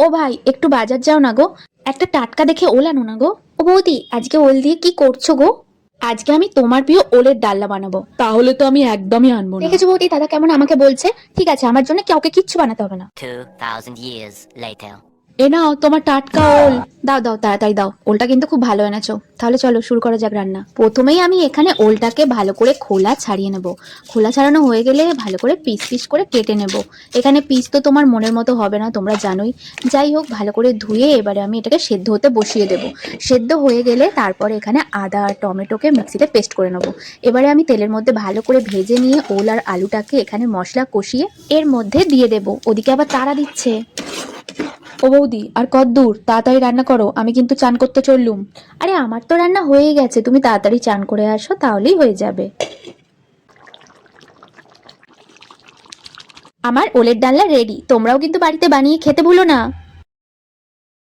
ও ভাই, একটু বাজার যাও না গো, একটা টাটকা দেখে ওল আনো না গো। ও বৌদি, আজকে ওল দিয়ে কি করছো গো? আজকে আমি তোমার প্রিয় ওলের ডালনা বানাবো। তাহলে তো আমি একদমই আনবো না। দেখেছো বৌদি, দাদা কেমন আমাকে বলছে? ঠিক আছে, আমার জন্য কাউকে কিচ্ছু বানাতে হবে না। 2,000 years later. এ নাও তোমার টাটকা ওল। দাও দাও, তাড়াতাড়ি দাও। ওলটা কিন্তু খুব ভালো এনেছো। তাহলে চলো শুরু করা যাক রান্না। প্রথমেই আমি এখানে ওলটাকে ভালো করে খোলা ছাড়িয়ে নেব। খোলা ছাড়ানো হয়ে গেলে ভালো করে পিস পিস করে কেটে নেব। এখানে পিস তো তোমার মনের মতো হবে না, তোমরা জানোই। যাই হোক, ভালো করে ধুয়ে এবারে আমি এটাকে সেদ্ধ হতে বসিয়ে দেব। সেদ্ধ হয়ে গেলে তারপরে এখানে আদা আর টমেটোকে মিক্সিতে পেস্ট করে নেব। এবারে আমি তেলের মধ্যে ভালো করে ভেজে নিয়ে ওল আর আলুটাকে এখানে মশলা কষিয়ে এর মধ্যে দিয়ে দেব। ওদিকে আবার তাড়া দিচ্ছে। ও বৌদি, আর কতদূর? তাড়াতাড়ি রান্না করো, আমি কিন্তু চান করতে চললুম। আরে আমার তো রান্না হয়ে গেছে, তুমি তাড়াতাড়ি চান করে আসো, তাহলেই হয়ে যাবে। আমার ওলের ডালনা রেডি, তোমরাও কিন্তু বাড়িতে বানিয়ে খেতে ভুলো না।